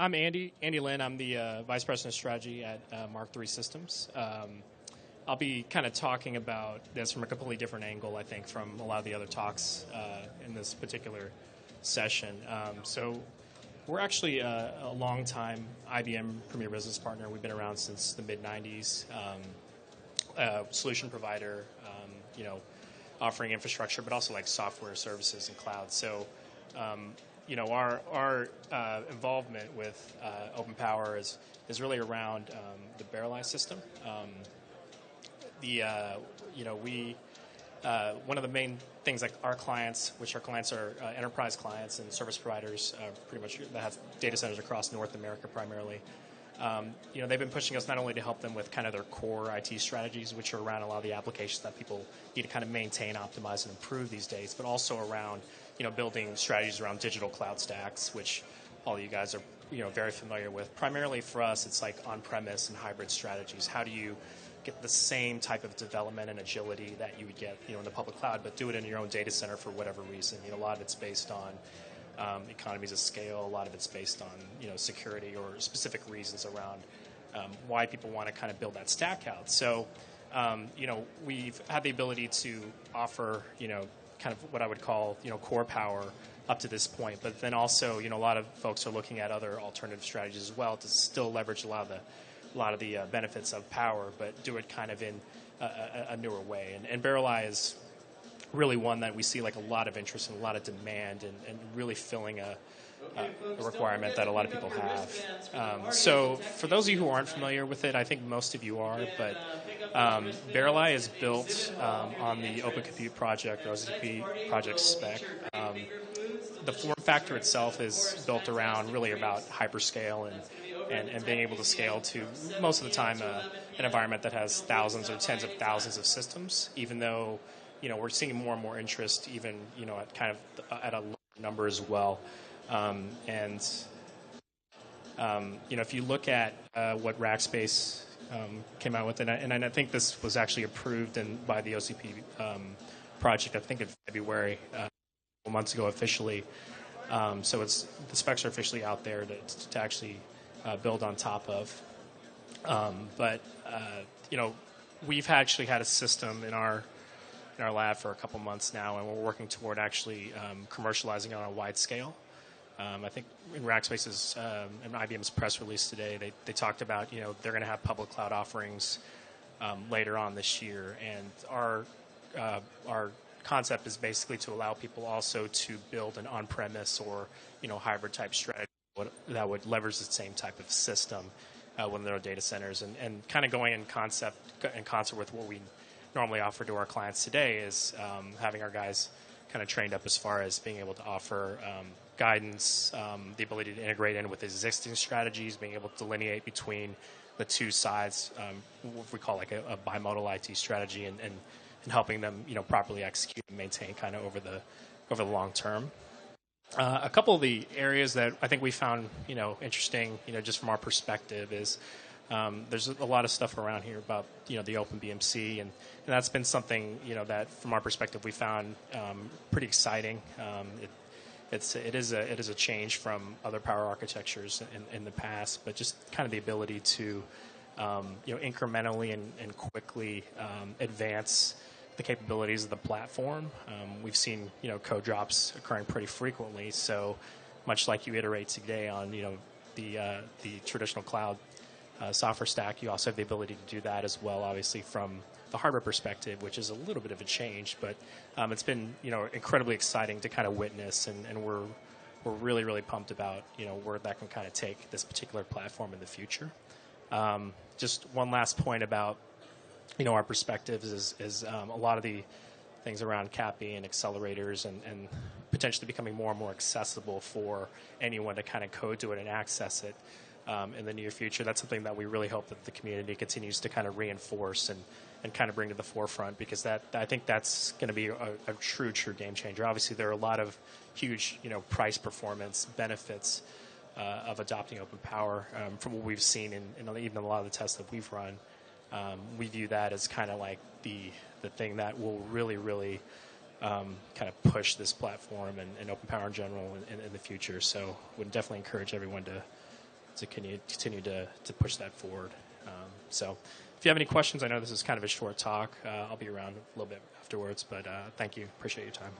I'm Andy Lin. I'm the Vice President of Strategy at Mark III Systems. I'll be kind of talking about this from a completely different angle, I think, from a lot of the other talks in this particular session. So we're actually a long-time IBM Premier Business Partner. We've been around since the mid-'90s. Solution provider, offering infrastructure, but also like software services and cloud. So our involvement with OpenPOWER is really around the Barreleye system. One of the main things, like our clients, which our clients are enterprise clients and service providers, pretty much that have data centers across North America primarily. They've been pushing us not only to help them with kind of their core IT strategies, which are around a lot of the applications that people need to kind of maintain, optimize, and improve these days, but also around building strategies around digital cloud stacks, which all of you guys are very familiar with. Primarily for us, it's like on-premise and hybrid strategies. How do you get the same type of development and agility that you would get in the public cloud, but do it in your own data center for whatever reason? A lot of it's based on economies of scale. A lot of it's based on security or specific reasons around why people want to kind of build that stack out. So we've had the ability to offer kind of what I would call core power up to this point, but then also a lot of folks are looking at other alternative strategies as well to still leverage a lot of the benefits of power, but do it kind of in a newer way. And Barreleye is really one that we see like a lot of interest and a lot of demand, and really filling a requirement that a lot of people have. So for those of you who aren't familiar with it, I think most of you are, but Barreleye is built on the Open Compute project, or OCP project spec. The form factor itself is built around really about hyperscale and being able to scale to, most of the time, an environment that has thousands or tens of thousands of systems, even though we're seeing more and more interest even at kind of at a lower number as well. If you look at what Rackspace came out with, and I think this was actually approved by the OCP project, I think in February, a couple months ago officially. So the specs are officially out there to actually build on top of. We've actually had a system in our lab for a couple months now, and we're working toward actually commercializing it on a wide scale. I think in Rackspace's and IBM's press release today, they talked about they're going to have public cloud offerings later on this year, and our concept is basically to allow people also to build an on-premise or hybrid type strategy that would leverage the same type of system when there are data centers, and kind of going in concert with what we normally offer to our clients today is having our guys kind of trained up as far as being able to offer guidance, the ability to integrate in with existing strategies, being able to delineate between the two sides, what we call like a bimodal IT strategy, and helping them properly execute and maintain kind of over the long term. A couple of the areas that I think we found interesting just from our perspective is there's a lot of stuff around here about the OpenBMC, and that's been something that from our perspective we found pretty exciting. It is a change from other power architectures in the past, but just kind of the ability to incrementally and quickly advance the capabilities of the platform. We've seen code drops occurring pretty frequently, so much like you iterate today on the traditional cloud software stack, you also have the ability to do that as well, obviously from the hardware perspective, which is a little bit of a change, but it's been incredibly exciting to kind of witness, and we're really, really pumped about where that can kind of take this particular platform in the future. Just one last point about our perspectives is a lot of the things around CAPI and accelerators and potentially becoming more and more accessible for anyone to kind of code to it and access it in the near future. That's something that we really hope that the community continues to kind of reinforce and kind of bring to the forefront, because I think that's going to be a true game changer. Obviously, there are a lot of huge price performance benefits of adopting OpenPOWER from what we've seen in even a lot of the tests that we've run. We view that as kind of like the thing that will really, really kind of push this platform and OpenPOWER in general in the future. So would definitely encourage everyone to to continue to push that forward. So if you have any questions, I know this is kind of a short talk. I'll be around a little bit afterwards, but thank you. Appreciate your time.